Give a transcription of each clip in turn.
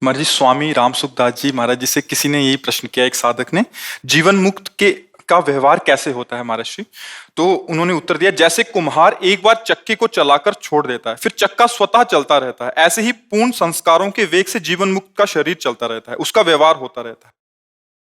महाराज जी, स्वामी राम सुखदास जी महाराज जी से किसी ने यही प्रश्न किया, एक साधक ने, जीवन मुक्त के का व्यवहार कैसे होता है महाराज जी। तो उन्होंने उत्तर दिया, जैसे कुम्हार एक बार चक्के को चलाकर छोड़ देता है, फिर चक्का स्वतः चलता रहता है, ऐसे ही पूर्ण संस्कारों के वेग से जीवन मुक्त का शरीर चलता रहता है, उसका व्यवहार होता रहता है।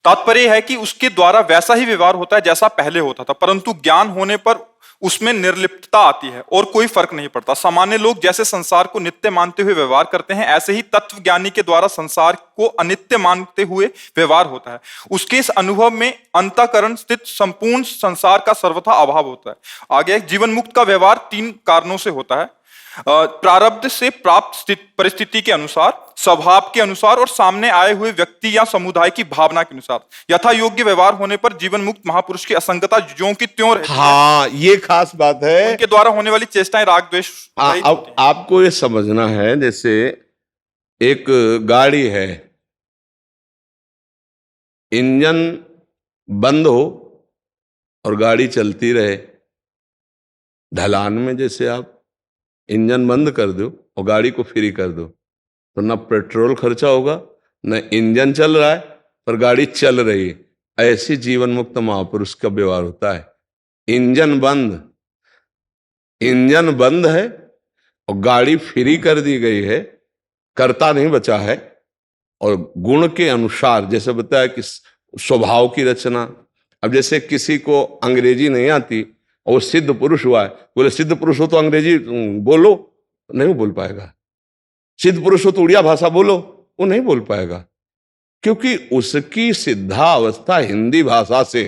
तात्पर्य है कि उसके द्वारा वैसा ही व्यवहार होता है जैसा पहले होता था, परंतु ज्ञान होने पर उसमें निर्लिप्तता आती है और कोई फर्क नहीं पड़ता। सामान्य लोग जैसे संसार को नित्य मानते हुए व्यवहार करते हैं, ऐसे ही तत्व ज्ञानी के द्वारा संसार को अनित्य मानते हुए व्यवहार होता है। उसके इस अनुभव में अंतःकरण स्थित संपूर्ण संसार का सर्वथा अभाव होता है। आगे, जीवन मुक्त का व्यवहार 3 कारणों से होता है। प्रारब्ध से प्राप्त परिस्थिति के अनुसार, स्वभाव के अनुसार और सामने आए हुए व्यक्ति या समुदाय की भावना के अनुसार। यथा योग्य व्यवहार होने पर जीवन मुक्त महापुरुष की असंगता ज्यों की त्यों रहती है। हाँ, ये खास बात है। उनके द्वारा होने वाली चेष्टाएं राग द्वेष रहित अब होती हैं। आपको ये समझना है, जैसे एक गाड़ी है, इंजन बंद हो और गाड़ी चलती रहे। ढलान में जैसे आप इंजन बंद कर दो और गाड़ी को फ्री कर दो, तो न पेट्रोल खर्चा होगा, न इंजन चल रहा है, पर गाड़ी चल रही है। ऐसे जीवन मुक्त महापुरुष का व्यवहार होता है। इंजन बंद है और गाड़ी फ्री कर दी गई है, कर्ता नहीं बचा है। और गुण के अनुसार, जैसे बताया कि स्वभाव की रचना। अब जैसे किसी को अंग्रेजी नहीं आती और वो सिद्ध पुरुष हुआ है, बोले सिद्ध पुरुष हो तो अंग्रेजी बोलो, नहीं बोल पाएगा। सिद्ध पुरुष हो तो उड़िया भाषा बोलो, वो नहीं बोल पाएगा, क्योंकि उसकी सिद्धा अवस्था हिंदी भाषा से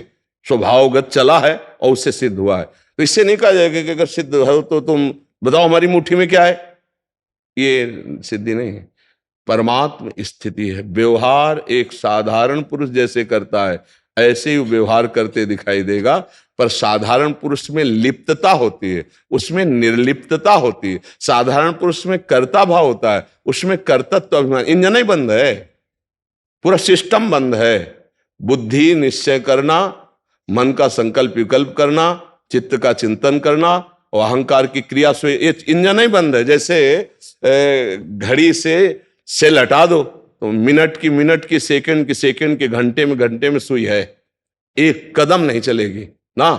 स्वभावगत चला है और उससे सिद्ध हुआ है। तो इससे नहीं कहा जाएगा कि अगर सिद्ध हो तो तुम बताओ हमारी मुट्ठी में क्या है। ये सिद्धि नहीं है, परमात्म स्थिति है। व्यवहार एक साधारण पुरुष जैसे करता है, ऐसे ही व्यवहार करते दिखाई देगा, पर साधारण पुरुष में लिप्तता होती है, उसमें निर्लिप्तता होती है। साधारण पुरुष में कर्ता भाव होता है, उसमें कर्तत्व अभिमान। इंजन ही बंद है, पूरा सिस्टम बंद है। बुद्धि निश्चय करना, मन का संकल्प विकल्प करना, चित्त का चिंतन करना और अहंकार की क्रिया से ये इंजन ही बंद है। जैसे घड़ी से हटा दो तो मिनट की सेकंड की घंटे में सुई है, एक कदम नहीं चलेगी ना।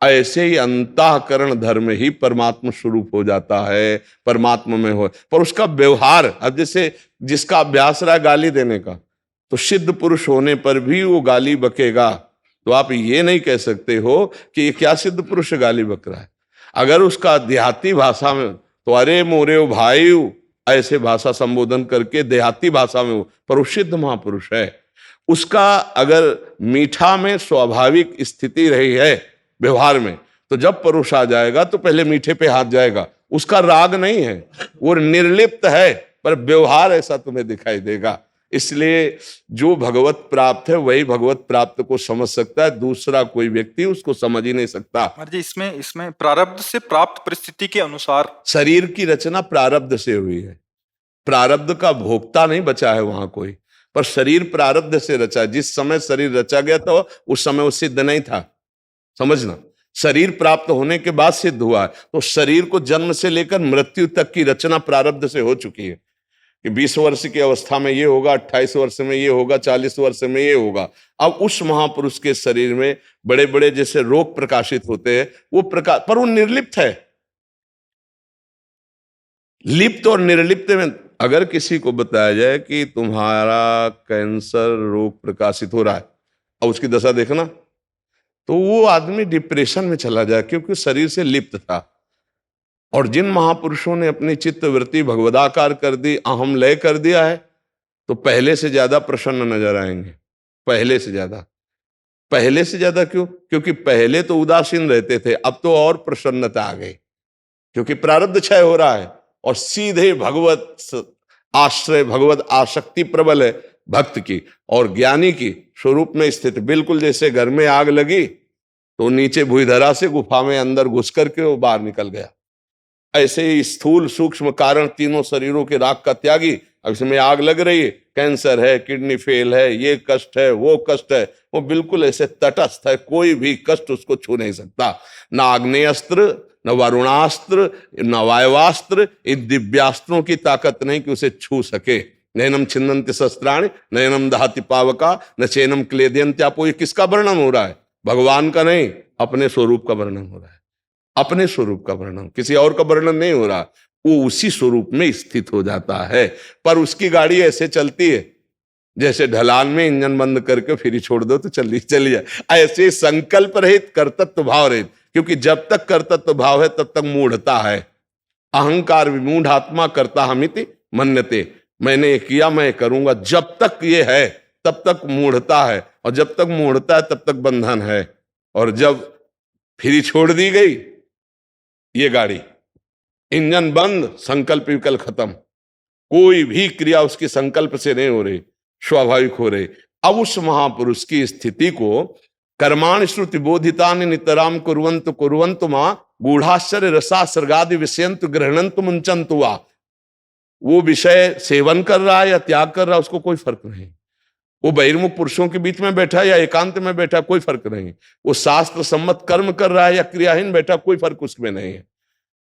ऐसे ही अंतःकरण धर्म ही परमात्मा स्वरूप हो जाता है, परमात्मा में हो। पर उसका व्यवहार, अब जैसे जिसका अभ्यास रहा गाली देने का, तो सिद्ध पुरुष होने पर भी वो गाली बकेगा। तो आप ये नहीं कह सकते हो कि ये क्या सिद्ध पुरुष गाली बक रहा है। अगर उसका देहाती भाषा में तो अरे मोरे भाई, ऐसे भाषा संबोधन करके देहाती भाषा में हो, पर वो सिद्ध महापुरुष है। उसका अगर मीठा में स्वाभाविक स्थिति रही है व्यवहार में, तो जब परोस आ जाएगा तो पहले मीठे पे हाथ जाएगा। उसका राग नहीं है, वो निर्लिप्त है, पर व्यवहार ऐसा तुम्हें दिखाई देगा। इसलिए जो भगवत प्राप्त है वही भगवत प्राप्त को समझ सकता है, दूसरा कोई व्यक्ति उसको समझ ही नहीं सकता। महाराज जी, इसमें प्रारब्ध से प्राप्त परिस्थिति के अनुसार शरीर की रचना प्रारब्ध से हुई है। प्रारब्ध का भोक्ता नहीं बचा है वहां कोई, पर शरीर प्रारब्ध से रचा। जिस समय शरीर रचा गया था उस समय वो सिद्ध नहीं था, समझना। शरीर प्राप्त होने के बाद सिद्ध हुआ है। तो शरीर को जन्म से लेकर मृत्यु तक की रचना प्रारब्ध से हो चुकी है कि 20 वर्ष की अवस्था में ये होगा, 28 वर्ष में ये होगा, 40 वर्ष में ये होगा। अब उस महापुरुष के शरीर में बड़े बड़े जैसे रोग प्रकाशित होते हैं, वो प्रकाश, पर वो निर्लिप्त है। लिप्त और निर्लिप्त में अगर किसी को बताया जाए कि तुम्हारा कैंसर रोग प्रकाशित हो रहा है और उसकी दशा देखना, तो वो आदमी डिप्रेशन में चला जाए, क्योंकि शरीर से लिप्त था। और जिन महापुरुषों ने अपनी चित्त वृत्ति भगवदाकार कर दी, अहम लय कर दिया है, तो पहले से ज्यादा प्रसन्न नजर आएंगे। पहले से ज्यादा क्यों? क्योंकि पहले तो उदासीन रहते थे, अब तो और प्रसन्नता आ गई, क्योंकि प्रारब्ध क्षय हो रहा है और सीधे भगवत आश्रय, भगवत आसक्ति प्रबल है भक्त की और ज्ञानी की स्वरूप में स्थित। बिल्कुल जैसे घर में आग लगी तो नीचे भूधरा से गुफा में अंदर घुस करके वो बाहर निकल गया, ऐसे ही स्थूल सूक्ष्म कारण तीनों शरीरों के राग का त्यागी। अब इसमें आग लग रही है, कैंसर है, किडनी फेल है, ये कष्ट है, वो कष्ट है, वो बिल्कुल ऐसे तटस्थ है, कोई भी कष्ट उसको छू नहीं सकता। न आग्नेयास्त्र, न वरुणास्त्र, न वायवास्त्र, इन दिव्यास्त्रों की ताकत नहीं कि उसे छू सके। नैनम छिन्नन्ति शस्त्राणि नैनम दहति पावका न चैनम क्लेदयन्त्यापो। ये किसका वर्णन हो रहा है? भगवान का नहीं, अपने स्वरूप का वर्णन हो रहा है। अपने स्वरूप का वर्णन, किसी और का वर्णन नहीं हो रहा। वो उसी स्वरूप में स्थित हो जाता है। पर उसकी गाड़ी ऐसे चलती है जैसे ढलान में इंजन बंद करके फिर ही छोड़ दो तो चली जाए। ऐसे संकल्प रहित, कर्तृत्व भाव रहित। क्योंकि जब तक कर्तृत्व भाव है तब तक मूढ़ता है। अहंकार विमूढ़ आत्मा करता हमिति मन्यते। मैंने ये किया, मैं करूंगा, जब तक ये है तब तक मूढ़ता है, और जब तक मूढ़ता है तब तक बंधन है। और जब फिर छोड़ दी गई ये गाड़ी, इंजन बंद, संकल्प विकल्प खत्म, कोई भी क्रिया उसकी संकल्प से नहीं हो रही, स्वाभाविक हो रही। अब उस महापुरुष की स्थिति को कर्माण श्रुति बोधितानि नितराम कुर्वन्तु कुर्वन्तु मां गूढ़ाश्चर्य रसा सर्गादि विषयन्तु गृह्णन्तु मुंचन्तु वा। वो विषय सेवन कर रहा है या त्याग कर रहा है, उसको कोई फर्क नहीं। वो बहिर्मुख पुरुषों के बीच में बैठा है या एकांत में बैठा, कोई फर्क नहीं। वो शास्त्र सम्मत कर्म कर रहा है या क्रियाहीन बैठा, कोई फर्क उसमें नहीं है।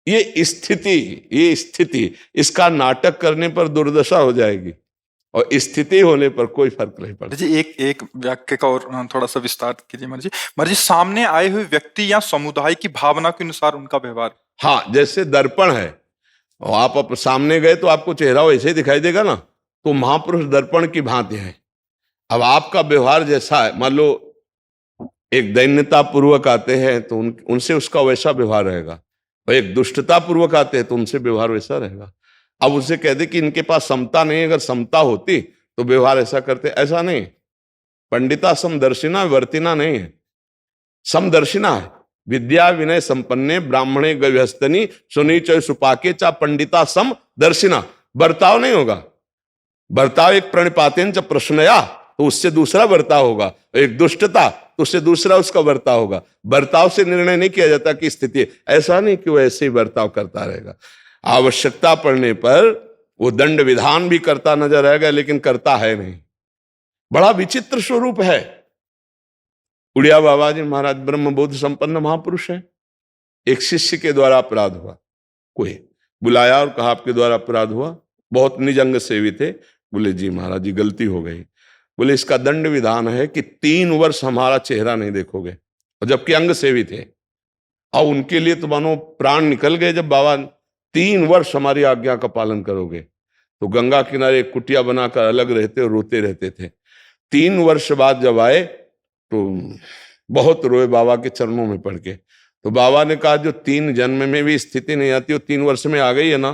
ये स्थिति इसका नाटक करने पर दुर्दशा हो जाएगी, और स्थिति होने पर कोई फर्क नहीं पड़ता। जी एक वाक्य का और थोड़ा सा विस्तार कीजिए महाराज जी। सामने आए हुए व्यक्ति या समुदाय की भावना के अनुसार उनका व्यवहार। हाँ, जैसे दर्पण है, और आप सामने गए तो आपको चेहरा वैसे ही दिखाई देगा ना, तो महापुरुष दर्पण की भांति है। अब आपका व्यवहार जैसा है, मान लो एक दैन्यता पूर्वक आते हैं तो उनसे उसका वैसा व्यवहार रहेगा, और एक दुष्टता पूर्वक आते हैं तो उनसे व्यवहार वैसा रहेगा। अब उसे कह दे कि इनके पास समता नहीं, अगर समता होती तो व्यवहार ऐसा करते, ऐसा नहीं। पंडिता समदर्शिना वर्तिना नहीं है, समदर्शिना है। विद्या विनय संपन्ने ब्राह्मणे गव्यस्तनी सुनीच सुपाके चा पंडिता समदर्शिना। बर्ताव नहीं होगा, बर्ताव एक प्रणिपातेन च प्रश्नया, तो उससे दूसरा बर्ताव होगा। एक दुष्टता तो उससे दूसरा उसका बर्ताव होगा। बर्ताव से निर्णय नहीं किया जाता कि स्थिति, ऐसा नहीं कि वो ऐसे ही बर्ताव करता रहेगा। आवश्यकता पड़ने पर वो दंड विधान भी करता नजर आएगा, लेकिन करता है नहीं। बड़ा विचित्र स्वरूप है। उड़िया बाबा जी महाराज ब्रह्मबोध संपन्न महापुरुष है। एक शिष्य के द्वारा अपराध हुआ, कोई बुलाया और कहा आपके द्वारा अपराध हुआ, बहुत निज अंग सेवी थे। बोले जी महाराज जी गलती हो गई। बोले इसका दंड विधान है कि 3 वर्ष हमारा चेहरा नहीं देखोगे, और जबकि अंग सेवी थे। और उनके लिए तो मानो प्राण निकल गए जब बाबा 3 वर्ष हमारी आज्ञा का पालन करोगे। तो गंगा किनारे एक कुटिया बनाकर अलग रहते और रोते रहते थे। 3 वर्ष बाद जब आए तो बहुत रोए बाबा के चरणों में पड़ के। तो बाबा ने कहा जो 3 जन्म में भी स्थिति नहीं आती वो 3 वर्ष में आ गई है ना।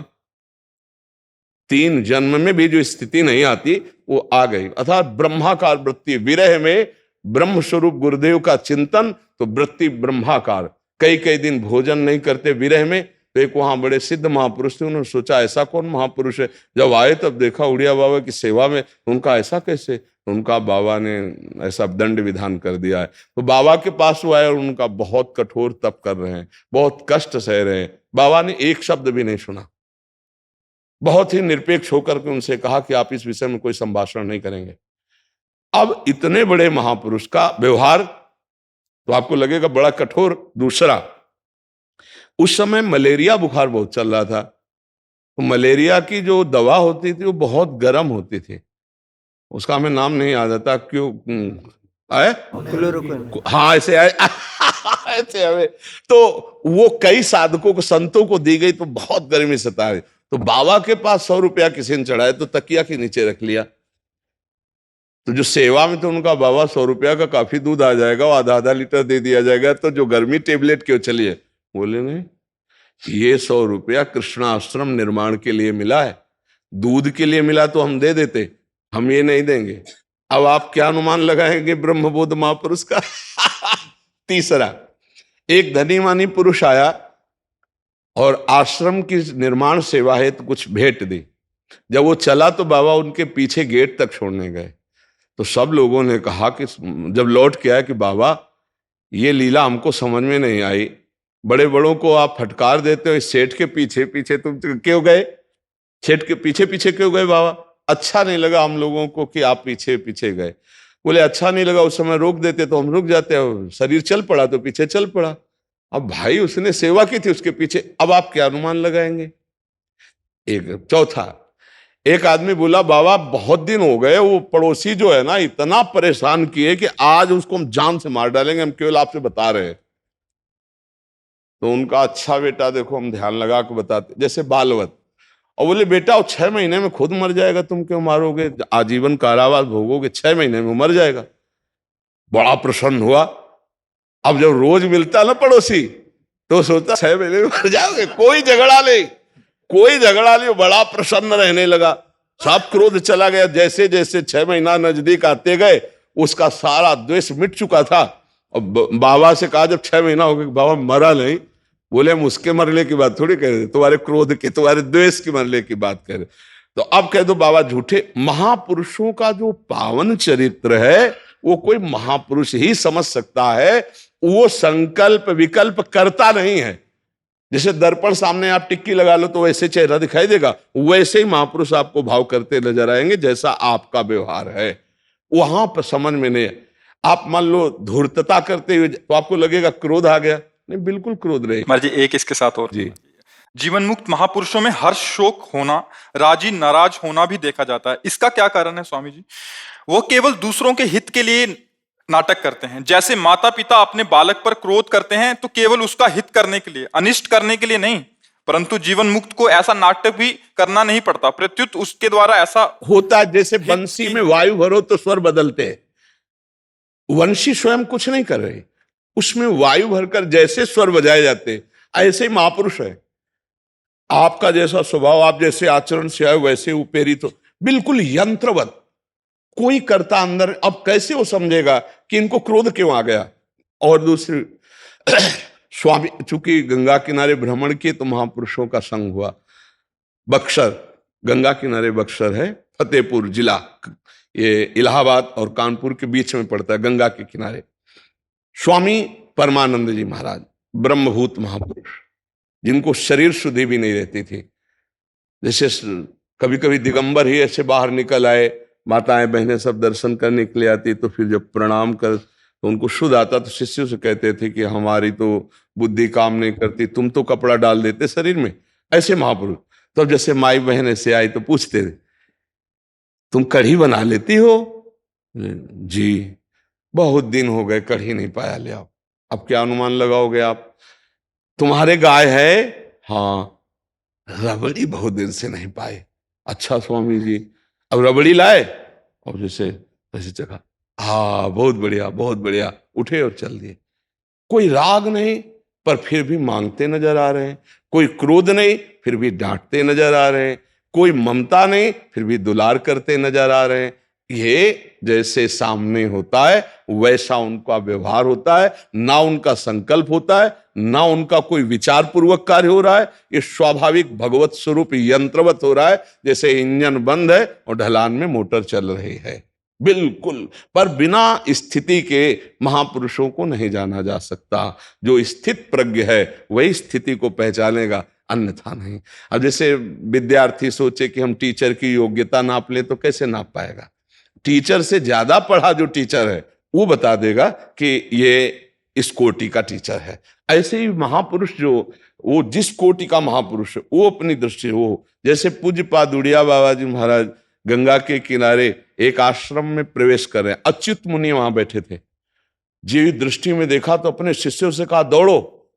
3 जन्म में भी जो स्थिति नहीं आती वो आ गई। अर्थात ब्रह्माकार वृत्ति, विरह में ब्रह्म स्वरूप गुरुदेव का चिंतन, तो वृत्ति ब्रह्माकार। कई दिन भोजन नहीं करते विरह में। तो एक वहां बड़े सिद्ध महापुरुष थे, उन्होंने सोचा ऐसा कौन महापुरुष है। जब आए तब देखा उड़िया बाबा की सेवा में, उनका ऐसा कैसे, उनका बाबा ने ऐसा दंड विधान कर दिया है। तो बाबा के पास वो आए और उनका बहुत कठोर तप कर रहे हैं, बहुत कष्ट सह रहे हैं। बाबा ने एक शब्द भी नहीं सुना। बहुत ही निरपेक्ष होकर के उनसे कहा कि आप इस विषय में कोई संभाषण नहीं करेंगे। अब इतने बड़े महापुरुष का व्यवहार तो आपको लगेगा बड़ा कठोर। दूसरा, उस समय मलेरिया बुखार बहुत चल रहा था, तो मलेरिया की जो दवा होती थी वो बहुत गर्म होती थी। उसका हमें नाम नहीं याद आता, क्यों आए, हाँ ऐसे आए ऐसे हमें। तो वो कई साधकों को, संतों को दी गई, तो बहुत गर्मी सता रही। तो बाबा के पास 100 रुपया किसी ने चढ़ाए तो तकिया के नीचे रख लिया। तो जो सेवा में तो उनका बाबा 100 रुपया का काफी दूध आ जाएगा, वो आधा लीटर दे दिया जाएगा, तो जो गर्मी टेबलेट क्यों चलिए। बोले नहीं, ये 100 रुपया कृष्णाश्रम निर्माण के लिए मिला है, दूध के लिए मिला तो हम दे देते, हम ये नहीं देंगे। अब आप क्या अनुमान लगाएंगे ब्रह्मबोध महापुरुष का। तीसरा, एक धनी मानी पुरुष आया और आश्रम की निर्माण सेवा है तो कुछ भेंट दी। जब वो चला तो बाबा उनके पीछे गेट तक छोड़ने गए। तो सब लोगों ने कहा कि जब लौट के आया कि बाबा ये लीला हमको समझ में नहीं आई, बड़े बड़ों को आप फटकार देते हो, इस सेठ के पीछे पीछे तुम क्यों गए, सेठ के पीछे पीछे क्यों गए बाबा। अच्छा नहीं लगा हम लोगों को कि आप पीछे पीछे गए। बोले अच्छा नहीं लगा, उस समय रोक देते तो हम रुक जाते, शरीर चल पड़ा तो पीछे चल पड़ा। अब भाई उसने सेवा की थी उसके पीछे, अब आप क्या अनुमान लगाएंगे। एक चौथा, एक आदमी बोला बाबा बहुत दिन हो गए, वो पड़ोसी जो है ना इतना परेशान किए कि आज उसको हम जान से मार डालेंगे, हम केवल आपसे बता रहे हैं। तो उनका अच्छा बेटा देखो हम ध्यान लगा के बताते, जैसे बालवत। और बोले बेटा वो 6 महीने में खुद मर जाएगा, तुम क्यों मारोगे, आजीवन कारावास भोगोगे, 6 महीने में मर जाएगा। बड़ा प्रसन्न हुआ। अब जब रोज मिलता ना पड़ोसी तो सोचता 6 महीने में मर जाओगे, कोई झगड़ा नहीं, कोई झगड़ा नहीं, बड़ा प्रसन्न रहने लगा। सब क्रोध चला गया। जैसे जैसे 6 महीना नजदीक आते गए उसका सारा द्वेष मिट चुका था। और बाबा से कहा जब 6 महीना हो गया, बाबा मरा नहीं। बोले हम उसके मरने की बात थोड़ी कह रहे, तुम्हारे क्रोध की, तुम्हारे द्वेष की मरने की बात कह रहे। तो अब कह दो बाबा झूठे। महापुरुषों का जो पावन चरित्र है वो कोई महापुरुष ही समझ सकता है। वो संकल्प विकल्प करता नहीं है। जैसे दर्पण सामने आप टिक्की लगा लो तो वैसे चेहरा दिखाई देगा, वैसे ही महापुरुष आपको भाव करते नजर आएंगे जैसा आपका व्यवहार है। वहां पर समझ में नहीं। आप मान लो धूर्तता करते हुए तो आपको लगेगा क्रोध आ गया, नहीं बिल्कुल क्रोध नहीं। महाराज जी एक इसके साथ और जी। जीवन मुक्त महापुरुषों में हर्ष शोक होना, राजी नाराज होना भी देखा जाता है। इसका क्या कारण है स्वामी जी? वो केवल दूसरों के हित के लिए नाटक करते हैं। जैसे माता पिता अपने बालक पर क्रोध करते हैं तो केवल उसका हित करने के लिए, अनिष्ट करने के लिए नहीं। परंतु जीवन मुक्त को ऐसा नाटक भी करना नहीं पड़ता, प्रत्युत उसके द्वारा ऐसा होता है जैसे बंसी में वायु भरो तो स्वर बदलते हैं। वंशी स्वयं कुछ नहीं कर रहे, उसमें वायु भरकर जैसे स्वर बजाए जाते ऐसे ही महापुरुष है। आपका जैसा स्वभाव, आप जैसे आचरण से आए वैसे उपेरित हो, बिल्कुल यंत्रवत कोई करता अंदर। अब कैसे वो समझेगा कि इनको क्रोध क्यों आ गया? और दूसरी स्वामी चूंकि गंगा किनारे भ्रमण किए तो महापुरुषों का संग हुआ। बक्सर, गंगा किनारे बक्सर है, फतेहपुर जिला, ये इलाहाबाद और कानपुर के बीच में पड़ता है, गंगा के किनारे। स्वामी परमानंद जी महाराज ब्रह्मभूत महापुरुष, जिनको शरीर शुद्धि भी नहीं रहती थी। जैसे कभी कभी दिगंबर ही ऐसे बाहर निकल आए, माताएं बहनें सब दर्शन करने के लिए आती, तो फिर जब प्रणाम कर तो उनको शुद्ध आता तो शिष्यों से कहते थे कि हमारी तो बुद्धि काम नहीं करती, तुम तो कपड़ा डाल देते शरीर में। ऐसे महापुरुष। तो जैसे माई बहन ऐसे आई तो पूछते थे तुम कढ़ी बना लेती हो? जी बहुत दिन हो गए कढ़ी नहीं पाया, ले आओ। अब क्या अनुमान लगाओगे आप? तुम्हारे गाय है? हाँ। रबड़ी बहुत दिन से नहीं पाए। अच्छा स्वामी जी, अब रबड़ी लाए? और जैसे वैसे जगह, हाँ बहुत बढ़िया बहुत बढ़िया, उठे और चल दिए। कोई राग नहीं पर फिर भी मांगते नजर आ रहे हैं, कोई क्रोध नहीं फिर भी डांटते नजर आ रहे हैं, कोई ममता नहीं फिर भी दुलार करते नजर आ रहे हैं। ये जैसे सामने होता है वैसा उनका व्यवहार होता है, ना उनका संकल्प होता है, ना उनका कोई विचार पूर्वक कार्य हो रहा है। ये स्वाभाविक भगवत स्वरूप यंत्रवत हो रहा है, जैसे इंजन बंद है और ढलान में मोटर चल रही है, बिल्कुल। पर बिना स्थिति के महापुरुषों को नहीं जाना जा सकता। जो स्थित प्रज्ञ है वही स्थिति को पहचानेगा, अन्यथा नहीं। अब जैसे विद्यार्थी सोचे कि हम टीचर की योग्यता नाप लें तो कैसे नाप पाएगा? टीचर से ज्यादा पढ़ा जो टीचर है वो बता देगा कि ये इस कोटि का टीचर है। ऐसे ही महापुरुष जो वो जिस कोटि का महापुरुष है वो अपनी दृष्टि हो। जैसे पूज्य पादुड़िया बाबा जी महाराज गंगा के किनारे एक आश्रम में प्रवेश कर रहे हैं, अच्युत मुनि वहां बैठे थे। जीवित दृष्टि में देखा तो अपने शिष्यों से कहा दौड़ो,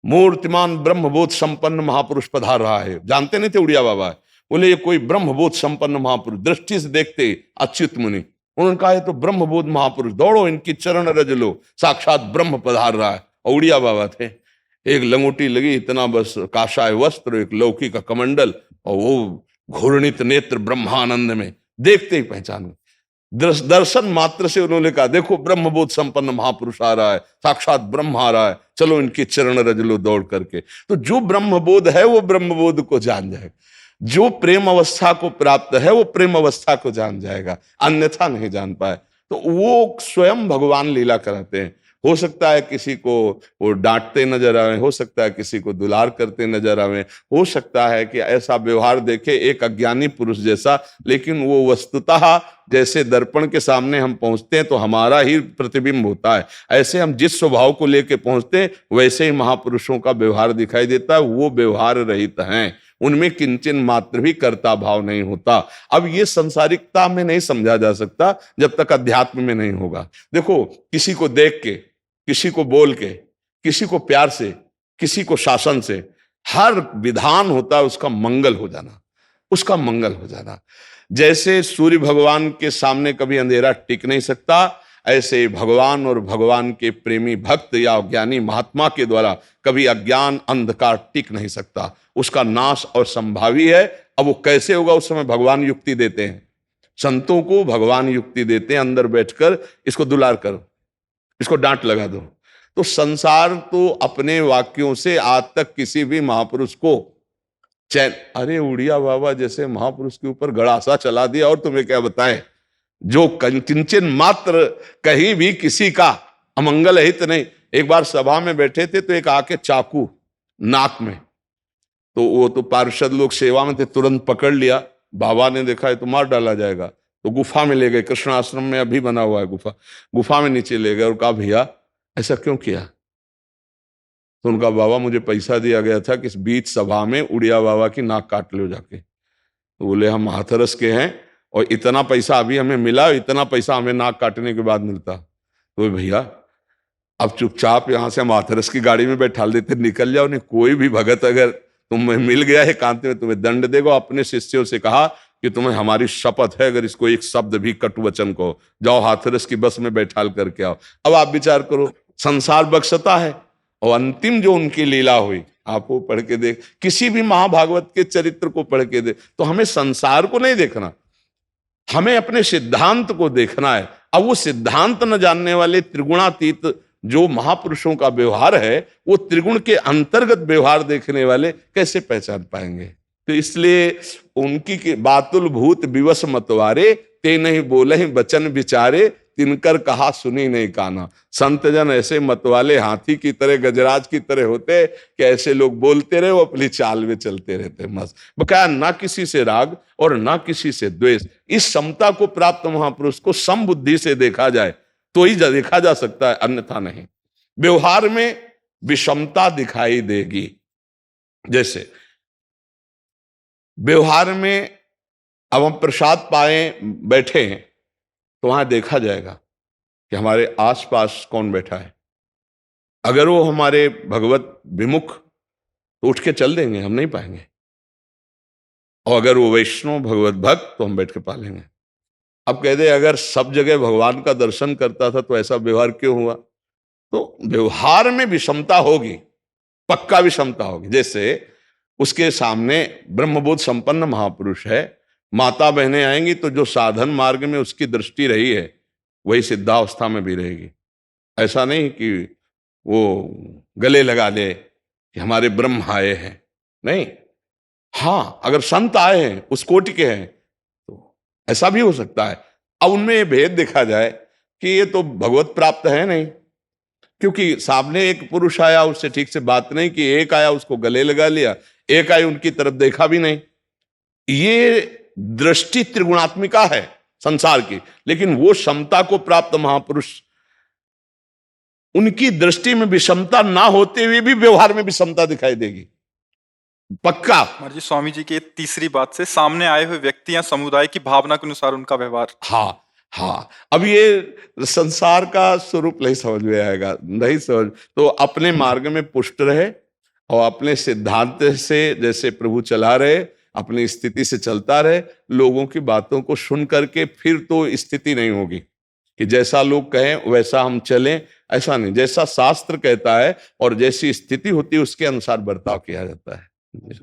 मूर्तिमान ब्रह्मबोध संपन्न महापुरुष पधार रहा है। जानते नहीं थे उड़िया बाबा है, बोले ये कोई ब्रह्मबोध संपन्न महापुरुष। दृष्टि से देखते अच्युत मुनि, उन्होंने कहा ये तो ब्रह्मबोध महापुरुष, दौड़ो इनकी चरण रज लो, साक्षात ब्रह्म पधार रहा है। और उड़िया बाबा थे, एक लंगोटी लगी इतना बस, काशाय वस्त्र, एक लौकी का कमंडल, और वो घूर्णित नेत्र ब्रह्मानंद में, देखते ही पहचान गए। दर्शन मात्र से उन्होंने कहा देखो ब्रह्मबोध संपन्न महापुरुष आ रहा है, साक्षात ब्रह्म आ रहा है, चलो इनकी चरण रज लो दौड़ करके। तो जो ब्रह्मबोध है वो ब्रह्मबोध को जान जाएगा, जो प्रेम अवस्था को प्राप्त है वो प्रेम अवस्था को जान जाएगा, अन्यथा नहीं जान पाए। तो वो स्वयं भगवान लीला कराते हैं। हो सकता है किसी को वो डांटते नजर आवे, हो सकता है किसी को दुलार करते नजर आवे, हो सकता है कि ऐसा व्यवहार देखे एक अज्ञानी पुरुष जैसा, लेकिन वो वस्तुतः जैसे दर्पण के सामने हम पहुंचते हैं तो हमारा ही प्रतिबिंब होता है। ऐसे हम जिस स्वभाव को लेके पहुंचते हैं वैसे ही महापुरुषों का व्यवहार दिखाई देता है। वो व्यवहार रहित हैं, उनमें किंचन मात्र भी कर्ता भाव नहीं होता। अब ये संसारिकता में नहीं समझा जा सकता जब तक अध्यात्म में नहीं होगा। देखो, किसी को देख के, किसी को बोल के, किसी को प्यार से, किसी को शासन से, हर विधान होता है उसका मंगल हो जाना, उसका मंगल हो जाना। जैसे सूर्य भगवान के सामने कभी अंधेरा टिक नहीं सकता, ऐसे भगवान और भगवान के प्रेमी भक्त या ज्ञानी महात्मा के द्वारा कभी अज्ञान अंधकार टिक नहीं सकता, उसका नाश और संभावी है। अब वो कैसे होगा, उस समय भगवान युक्ति देते हैं, संतों को भगवान युक्ति देते हैं, अंदर बैठकर इसको दुलार करो, इसको डांट लगा दो। तो संसार तो अपने वाक्यों से आज तक किसी भी महापुरुष को चैन, अरे उड़िया बाबा जैसे महापुरुष के ऊपर गड़ासा चला दिया, और तुम्हें क्या बताएं, जो किंचन मात्र कहीं भी किसी का अमंगल हित नहीं। एक बार सभा में बैठे थे तो एक आके चाकू नाक में, तो वो तो पार्षद लोग सेवा में थे, तुरंत पकड़ लिया। बाबा ने देखा है तो मार डाला जाएगा, तो गुफा में ले गए, कृष्ण आश्रम में अभी बना हुआ है गुफा में नीचे ले गए और कहा भैया ऐसा क्यों किया? तो उनका बाबा मुझे पैसा दिया गया था कि इस बीच सभा में उड़िया बाबा की नाक काट लो जाके। तो बोले हम हाथरस के हैं और इतना पैसा अभी हमें मिला, इतना पैसा हमें नाक काटने के बाद मिलता। तो भैया अब चुपचाप यहाँ से हम हाथरस की गाड़ी में बैठा देते, निकल जाओ, नहीं कोई भी भगत अगर तुम्हें मिल गया है कांते में तुम्हें दंड देगा। अपने शिष्यों से कहा कि तुम्हें हमारी शपथ है, अगर इसको एक शब्द भी कटु वचन को, जाओ हाथरस की बस में बैठाल करके आओ। अब आप विचार करो, संसार बख्शता है, और अंतिम जो उनकी लीला हुई आप वो पढ़ के देख, किसी भी महाभागवत के चरित्र को पढ़ के देख। तो हमें संसार को नहीं देखना, हमें अपने सिद्धांत को देखना है। अब वो सिद्धांत न जानने वाले त्रिगुणातीत जो महापुरुषों का व्यवहार है, वो त्रिगुण के अंतर्गत व्यवहार देखने वाले कैसे पहचान पाएंगे? तो इसलिए उनकी के बातुल भूत विवश मतवारे, ते नहीं बोले ही वचन विचारे, तिनकर कहा सुनी नहीं काना। संत जन ऐसे मतवाले हाथी की तरह, गजराज की तरह होते कि ऐसे लोग बोलते रहे, वो अपनी चाल में चलते रहते मस्त, बकाया ना किसी से राग और ना किसी से द्वेष। इस समता को प्राप्त महापुरुष को समबुद्धि से देखा जाए तो ही देखा जा सकता है, अन्यथा नहीं। व्यवहार में विषमता दिखाई देगी। जैसे व्यवहार में अब हम प्रसाद पाए बैठे हैं तो वहां देखा जाएगा कि हमारे आसपास कौन बैठा है। अगर वो हमारे भगवत विमुख तो उठ के चल देंगे, हम नहीं पाएंगे। और अगर वो वैष्णव भगवत भक्त तो हम बैठ के पा लेंगे। अब कह दे अगर सब जगह भगवान का दर्शन करता था तो ऐसा व्यवहार क्यों हुआ? तो व्यवहार में विषमता होगी, पक्का विषमता होगी। जैसे उसके सामने ब्रह्मबोध संपन्न महापुरुष है, माता बहनें आएंगी तो जो साधन मार्ग में उसकी दृष्टि रही है वही सिद्धावस्था में भी रहेगी। ऐसा नहीं कि वो गले लगा ले कि हमारे ब्रह्म आए हैं, नहीं। हाँ, अगर संत आए हैं उस कोटि के हैं तो ऐसा भी हो सकता है। अब उनमें भेद देखा जाए कि ये तो भगवत प्राप्त है नहीं, क्योंकि सामने एक पुरुष आया उससे ठीक से बात नहीं की, एक आया उसको गले लगा लिया, एक आया उनकी तरफ देखा भी नहीं। ये दृष्टि त्रिगुणात्मिका है संसार की, लेकिन वो क्षमता को प्राप्त महापुरुष, उनकी दृष्टि में विषमता ना होते हुए भी व्यवहार में विषमता दिखाई देगी, पक्का। जी स्वामी जी की तीसरी बात से सामने आए हुए व्यक्ति या समुदाय की भावना के अनुसार उनका व्यवहार। हाँ, अब ये संसार का स्वरूप नहीं समझ में आएगा, नहीं समझ, तो अपने मार्ग में पुष्ट रहे और अपने सिद्धांत से जैसे प्रभु चला रहे, अपनी स्थिति से चलता रहे। लोगों की बातों को सुन करके फिर तो स्थिति नहीं होगी कि जैसा लोग कहें वैसा हम चलें, ऐसा नहीं। जैसा शास्त्र कहता है और जैसी स्थिति होती है उसके अनुसार बर्ताव किया जाता है।